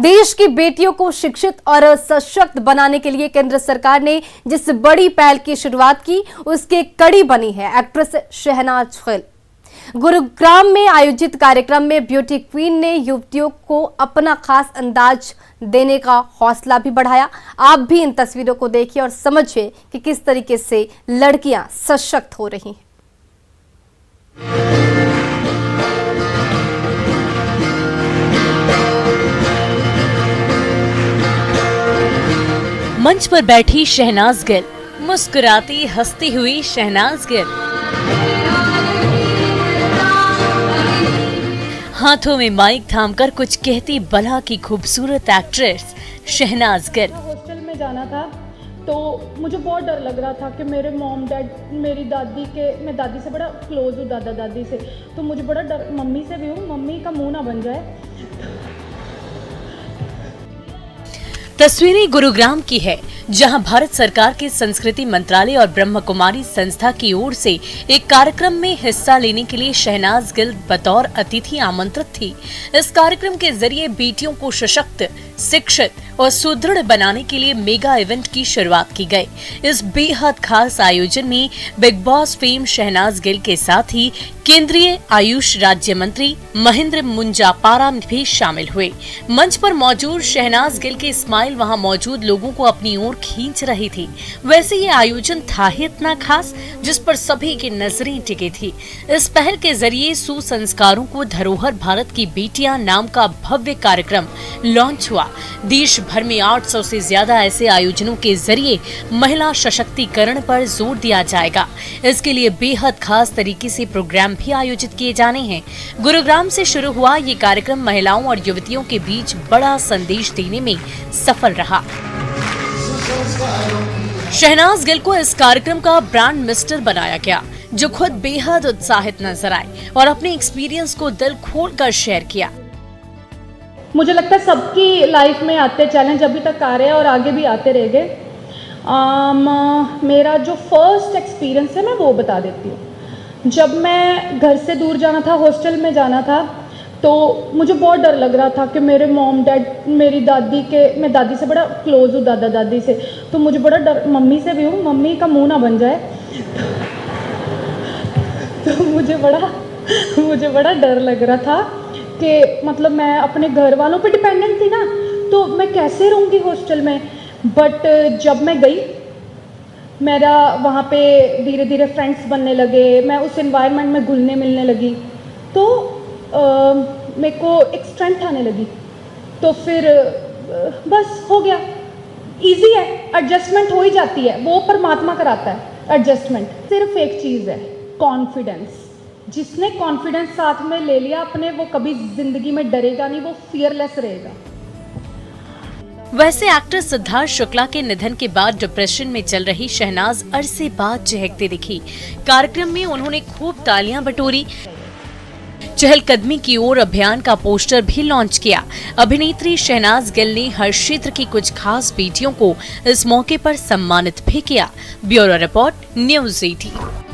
देश की बेटियों को शिक्षित और सशक्त बनाने के लिए केंद्र सरकार ने जिस बड़ी पहल की शुरुआत की, उसकी कड़ी बनी है एक्ट्रेस शहनाज गिल। गुरुग्राम में आयोजित कार्यक्रम में ब्यूटी क्वीन ने युवतियों को अपना खास अंदाज देने का हौसला भी बढ़ाया। आप भी इन तस्वीरों को देखिए और समझिए कि किस तरीके से लड़कियां सशक्त हो रही हैं। मंच पर बैठी शहनाज गिल, मुस्कुराती हंसती हुई शहनाज गिल, हाथों में माइक थामकर कुछ कहती बला की खूबसूरत एक्ट्रेस शहनाज गिल। हॉस्टल में जाना था तो मुझे बहुत डर लग रहा था कि मेरे मॉम डैड, मेरी दादी के, मैं दादी से बड़ा क्लोज हूँ, दादा दादी से, तो मुझे बड़ा डर, मम्मी से भी हूँ, मम्मी का मुंह ना बन जाए। तस्वीरें गुरुग्राम की है, जहां भारत सरकार के संस्कृति मंत्रालय और ब्रह्म कुमारी संस्था की ओर से एक कार्यक्रम में हिस्सा लेने के लिए शहनाज गिल बतौर अतिथि आमंत्रित थी। इस कार्यक्रम के जरिए बेटियों को सशक्त, शिक्षित और सुदृढ़ बनाने के लिए मेगा इवेंट की शुरुआत की गई। इस बेहद खास आयोजन में Bigg Boss fame Shehnaaz Gill के साथ ही केंद्रीय आयुष राज्य मंत्री महेंद्र मुंजापारा भी शामिल हुए। मंच पर मौजूद शहनाज गिल की स्माइल वहां मौजूद लोगों को अपनी ओर खींच रही थी। वैसे ये आयोजन था ही इतना खास जिस पर सभी की नजरें टिकी थी। इस पहल के जरिए सुसंस्कारों को धरोहर भारत की बेटियां नाम का भव्य कार्यक्रम लॉन्च हुआ। देश भर में 800 से ज्यादा ऐसे आयोजनों के जरिए महिला सशक्तिकरण पर जोर दिया जाएगा। इसके लिए बेहद खास तरीके से प्रोग्राम भी आयोजित किए जाने हैं। गुरुग्राम से शुरू हुआ ये कार्यक्रम महिलाओं और युवतियों के बीच बड़ा संदेश देने में सफल रहा। शहनाज गिल को इस कार्यक्रम का ब्रांड मिस्टर बनाया गया, जो खुद बेहद उत्साहित नजर आए और अपने एक्सपीरियंस को दिल खोलकर शेयर किया। मुझे लगता है सबकी लाइफ में आते चैलेंज अभी तक आ रहे हैं और आगे भी आते रहेंगे। मेरा जो फर्स्ट एक्सपीरियंस है मैं वो बता देती हूँ। जब मैं घर से दूर जाना था, हॉस्टल में जाना था, तो मुझे बहुत डर लग रहा था कि मेरे मॉम डैड, मेरी दादी के, मैं दादी से बड़ा क्लोज हूँ, दादा दादी से, तो मुझे बड़ा डर, मम्मी से भी हूँ, मम्मी का मुंह ना बन जाए। तो मुझे बड़ा डर लग रहा था कि मतलब मैं अपने घर वालों पे डिपेंडेंट थी ना, तो मैं कैसे रहूँगी हॉस्टल में। बट जब मैं गई, मेरा वहाँ पे धीरे धीरे फ्रेंड्स बनने लगे, मैं उस एनवायरनमेंट में घुलने मिलने लगी, तो मेरे को एक स्ट्रेंथ आने लगी। तो फिर बस हो गया, इजी है, एडजस्टमेंट हो ही जाती है, वो परमात्मा कराता है एडजस्टमेंट। सिर्फ एक चीज़ है, कॉन्फिडेंस। जिसने कॉन्फिडेंस साथ में ले लिया अपने, वो कभी जिंदगी में डरेगा नहीं, वो फियरलेस रहेगा। वैसे एक्टर सिद्धार्थ शुक्ला के निधन के बाद डिप्रेशन में चल रही शहनाज अरसे बाद चहकती दिखी। कार्यक्रम में उन्होंने खूब तालियां बटोरी। चहलकदमी की ओर अभियान का पोस्टर भी लॉन्च किया। अभिनेत्री शहनाज गिल ने हर क्षेत्र की कुछ खास बेटियों को इस मौके पर सम्मानित भी किया। Bureau report, news 18।